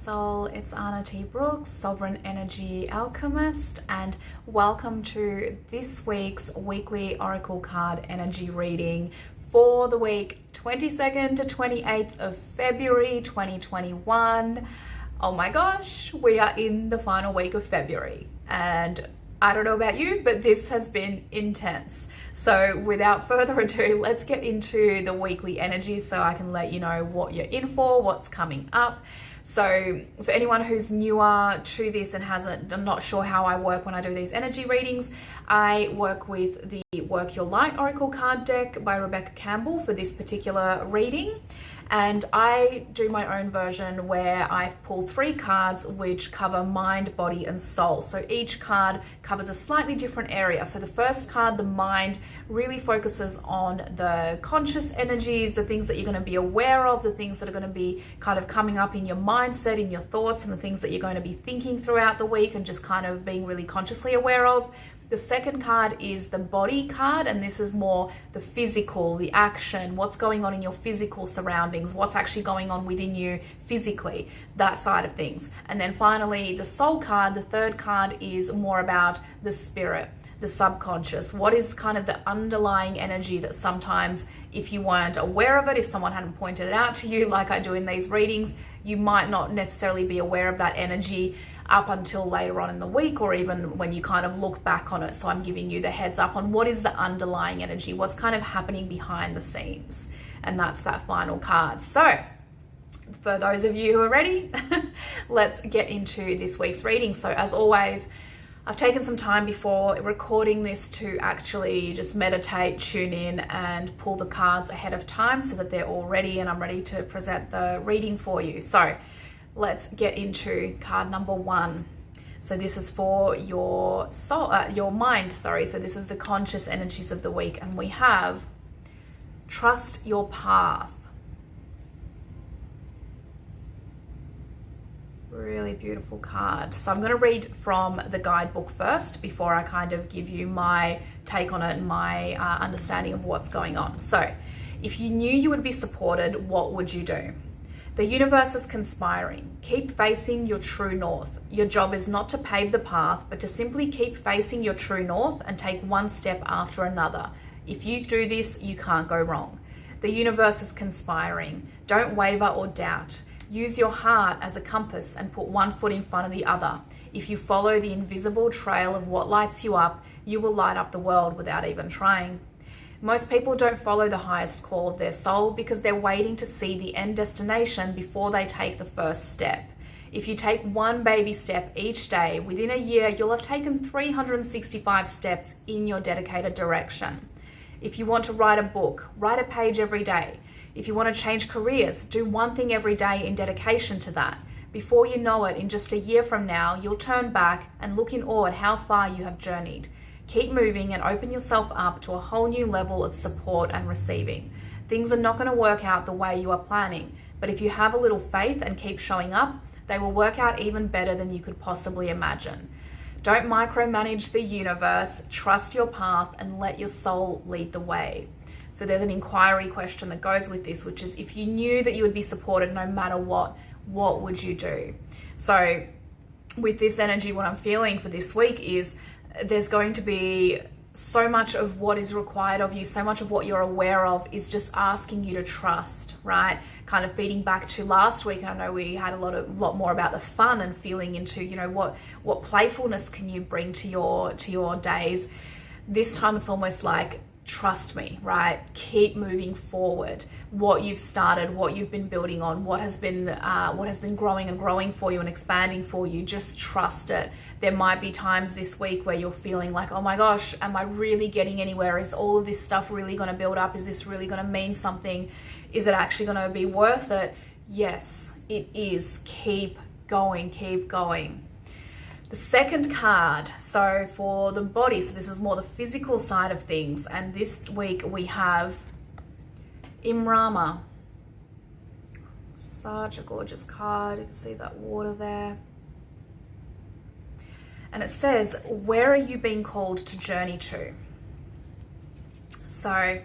soul, it's Anna T. Brooks, Sovereign Energy Alchemist, and welcome to this week's weekly Oracle card energy reading for the week 22nd to 28th of February 2021. Oh my gosh, we are in the final week of February, and I don't know about you, but this has been intense. So without further ado, let's get into the weekly energies so I can let you know what you're in for, what's coming up. So for anyone who's newer to this and I'm not sure how I work when I do these energy readings, I work with the Work Your Light Oracle card deck by Rebecca Campbell for this particular reading. And I do my own version where I pull 3 cards which cover mind, body, and soul. So each card covers a slightly different area. So the first card, the mind, really focuses on the conscious energies, the things that you're going to be aware of, the things that are going to be kind of coming up in your mindset, in your thoughts, and the things that you're going to be thinking throughout the week and just kind of being really consciously aware of. The second card is the body card, and this is more the physical, the action, what's going on in your physical surroundings, what's actually going on within you physically, that side of things. And then finally, the soul card, the third card, is more about the spirit, the subconscious. What is kind of the underlying energy that sometimes, if you weren't aware of it, if someone hadn't pointed it out to you like I do in these readings, you might not necessarily be aware of that energy up until later on in the week, or even when you kind of look back on it. So I'm giving you the heads up on what is the underlying energy, what's kind of happening behind the scenes. And that's that final card. So for those of you who are ready, let's get into this week's reading. So as always, I've taken some time before recording this to actually just meditate, tune in, and pull the cards ahead of time so that they're all ready and I'm ready to present the reading for you. So let's get into card number 1. So this is for your soul, your mind, sorry. So this is the conscious energies of the week, and we have trust your path. Really beautiful card. So I'm going to read from the guidebook first before I kind of give you my take on it and my understanding of what's going on. So if you knew you would be supported, what would you do? The universe is conspiring. Keep facing your true north. Your job is not to pave the path, but to simply keep facing your true north and take one step after another. If you do this, you can't go wrong. The universe is conspiring. Don't waver or doubt. Use your heart as a compass and put one foot in front of the other. If you follow the invisible trail of what lights you up, you will light up the world without even trying. Most people don't follow the highest call of their soul because they're waiting to see the end destination before they take the first step. If you take one baby step each day, within a year, you'll have taken 365 steps in your dedicated direction. If you want to write a book, write a page every day. If you want to change careers, do one thing every day in dedication to that. Before you know it, in just a year from now, you'll turn back and look in awe at how far you have journeyed. Keep moving and open yourself up to a whole new level of support and receiving. Things are not going to work out the way you are planning, but if you have a little faith and keep showing up, they will work out even better than you could possibly imagine. Don't micromanage the universe, trust your path, and let your soul lead the way. So there's an inquiry question that goes with this, which is if you knew that you would be supported no matter what would you do? So with this energy, what I'm feeling for this week is there's going to be so much of what is required of you, so much of what you're aware of is just asking you to trust, right? Kind of feeding back to last week. And I know we had a lot more about the fun and feeling into, you know, what playfulness can you bring to your days. This time it's almost like, trust me, right? Keep moving forward. What you've started, what you've been building on, what has been growing and growing for you and expanding for you, just trust it. There might be times this week where you're feeling like, oh my gosh, am I really getting anywhere? Is all of this stuff really going to build up? Is this really going to mean something? Is it actually going to be worth it? Yes, it is. Keep going, keep going. The second card, so for the body, so this is more the physical side of things, and this week we have Imrama. Such a gorgeous card. You can see that water there. And it says, where are you being called to journey to? So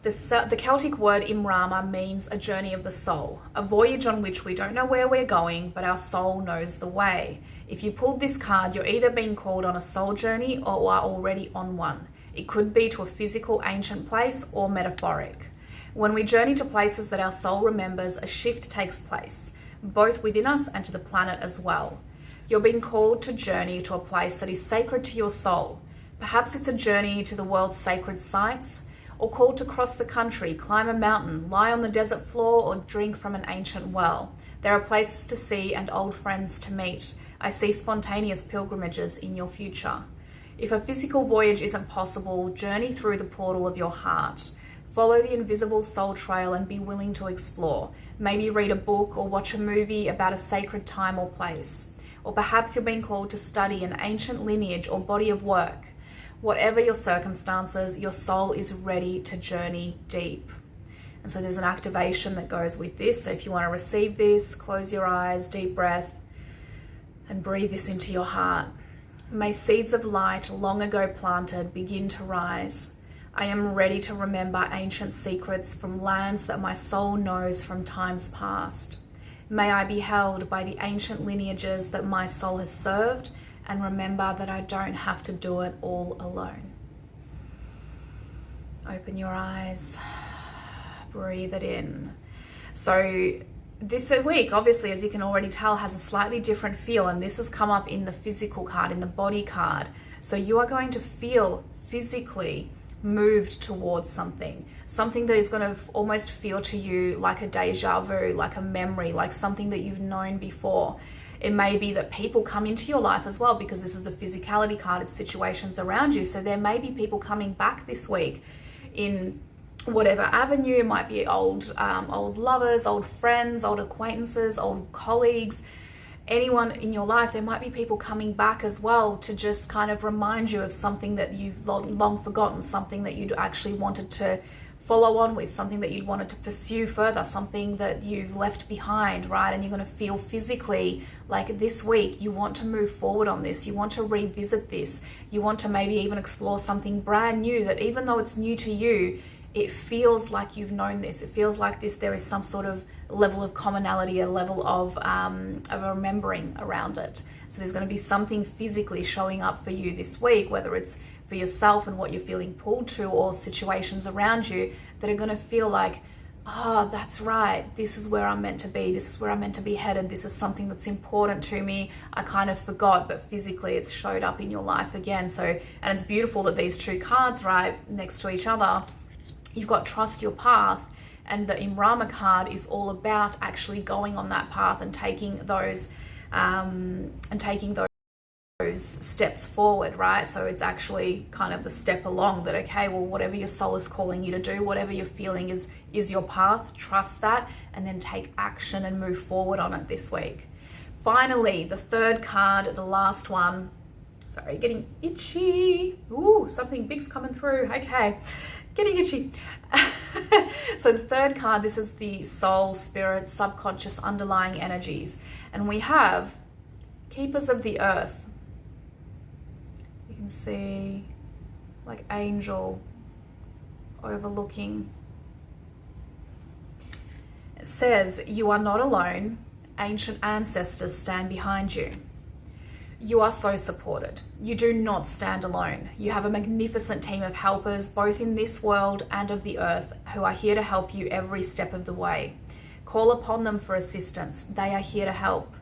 The Celtic word Imrama means a journey of the soul, a voyage on which we don't know where we're going, but our soul knows the way. If you pulled this card, you're either being called on a soul journey or are already on one. It could be to a physical ancient place or metaphoric. When we journey to places that our soul remembers, a shift takes place, both within us and to the planet as well. You're being called to journey to a place that is sacred to your soul. Perhaps it's a journey to the world's sacred sites, or called to cross the country, climb a mountain, lie on the desert floor, or drink from an ancient well. There are places to see and old friends to meet. I see spontaneous pilgrimages in your future. If a physical voyage isn't possible, journey through the portal of your heart. Follow the invisible soul trail and be willing to explore. Maybe read a book or watch a movie about a sacred time or place. Or perhaps you're being called to study an ancient lineage or body of work. Whatever your circumstances, your soul is ready to journey deep. And so there's an activation that goes with this. So if you want to receive this, close your eyes, deep breath, and breathe this into your heart. May seeds of light long ago planted begin to rise. I am ready to remember ancient secrets from lands that my soul knows from times past. May I be held by the ancient lineages that my soul has served, and remember that I don't have to do it all alone. Open your eyes, breathe it in. So this week, obviously, as you can already tell, has a slightly different feel, and this has come up in the physical card, in the body card. So you are going to feel physically moved towards something that is going to almost feel to you like a deja vu, like a memory, like something that you've known before. It may be that people come into your life as well, because this is the physicality card, it's situations around you. So there may be people coming back this week in whatever avenue. It might be old lovers, old friends, old acquaintances, old colleagues, anyone in your life. There might be people coming back as well to just kind of remind you of something that you've long forgotten, something that you'd actually wanted to follow on with, something that you'd wanted to pursue further, something that you've left behind, right? And you're going to feel physically like this week you want to move forward on this, you want to revisit this, you want to maybe even explore something brand new that, even though it's new to you, it feels like you've known this. It feels like there is some sort of level of commonality, a level of remembering around it. So there's going to be something physically showing up for you this week, whether it's for yourself and what you're feeling pulled to, or situations around you that are going to feel like, oh, that's right, this is where I'm meant to be, this is where I'm meant to be headed, this is something that's important to me, I kind of forgot, but physically it's showed up in your life again. So, and it's beautiful that these two cards, right, next to each other, you've got trust your path, and the Imrama card is all about actually going on that path and taking those steps forward, right? So it's actually kind of the step along that, okay, well, whatever your soul is calling you to do, whatever you're feeling is your path, trust that, and then take action and move forward on it this week. Finally, the third card, the last one, sorry, getting itchy. Ooh, something big's coming through. Okay, getting itchy. So the third card, this is the soul, spirit, subconscious, underlying energies. And we have keepers of the earth. You can see like angel overlooking. It says, you are not alone. Ancient ancestors stand behind you. You are so supported. You do not stand alone. You have a magnificent team of helpers, both in this world and of the earth, who are here to help you every step of the way. Call upon them for assistance. They are here to help.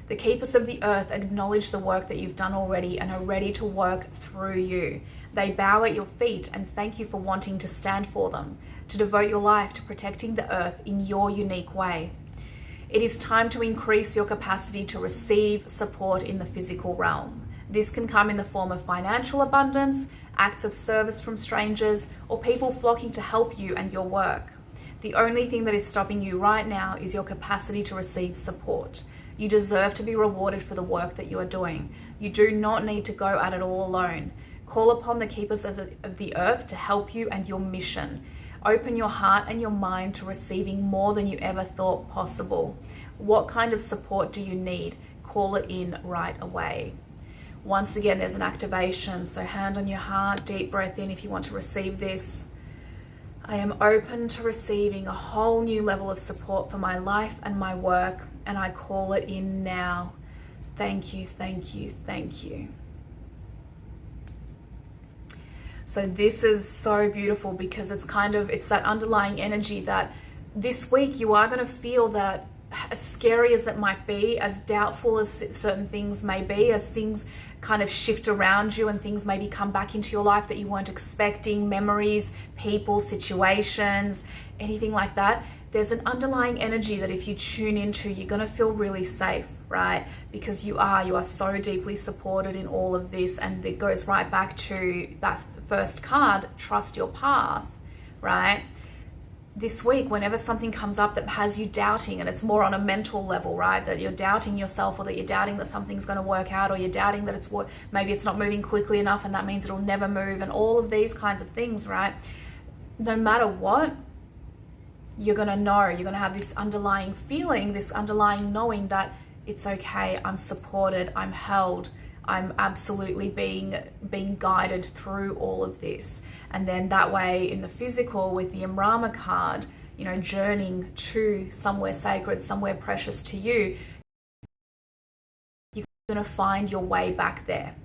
The keepers of the earth acknowledge the work that you've done already and are ready to work through you. They bow at your feet and thank you for wanting to stand for them, to devote your life to protecting the earth in your unique way. It is time to increase your capacity to receive support in the physical realm. This can come in the form of financial abundance, acts of service from strangers, or people flocking to help you and your work. The only thing that is stopping you right now is your capacity to receive support. You deserve to be rewarded for the work that you are doing. You do not need to go at it all alone. Call upon the keepers of the earth to help you and your mission. Open your heart and your mind to receiving more than you ever thought possible. What kind of support do you need? Call it in right away. Once again, there's an activation. So hand on your heart, deep breath in if you want to receive this. I am open to receiving a whole new level of support for my life and my work, and I call it in now. Thank you, thank you, thank you. So this is so beautiful because it's that underlying energy that this week you are going to feel that, as scary as it might be, as doubtful as certain things may be, as things kind of shift around you and things maybe come back into your life that you weren't expecting, memories, people, situations, anything like that, there's an underlying energy that if you tune into, you're going to feel really safe, right? Because you are so deeply supported in all of this. And it goes right back to that first card, trust your path, right? This week, whenever something comes up that has you doubting, and it's more on a mental level, right? That you're doubting yourself, or that you're doubting that something's going to work out, or you're doubting that maybe it's not moving quickly enough and that means it'll never move, and all of these kinds of things, right? No matter what, you're going to know, you're going to have this underlying feeling, this underlying knowing that it's okay, I'm supported, I'm held, I'm absolutely being guided through all of this. And then that way in the physical with the Imrama card, you know, journeying to somewhere sacred, somewhere precious to you, you're going to find your way back there.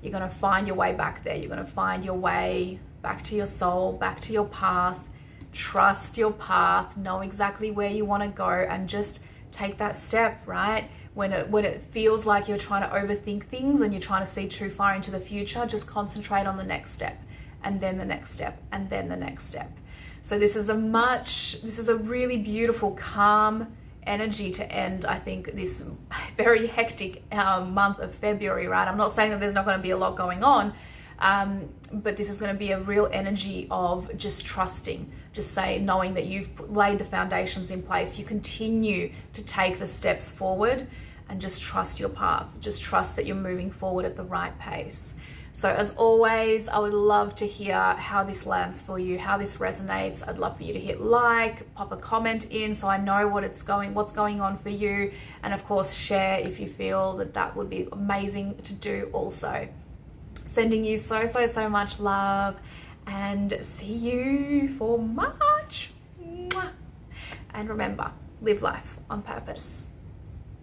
You're going to find your way back there. You're going to find your way back to your soul, back to your path. Trust your path, know exactly where you want to go, and just take that step, right? When it feels like you're trying to overthink things and you're trying to see too far into the future, just concentrate on the next step, and then the next step, and then the next step. So this is a really beautiful, calm energy to end, I think, this very hectic month of February, right? I'm not saying that there's not going to be a lot going on, but this is going to be a real energy of just trusting, knowing that you've laid the foundations in place. You continue to take the steps forward and just trust your path. Just trust that you're moving forward at the right pace. So as always, I would love to hear how this lands for you, how this resonates. I'd love for you to hit like, pop a comment in so I know what's going on for you. And of course, share if you feel that would be amazing to do also. Sending you so much love, and see you for March. And remember, live life on purpose.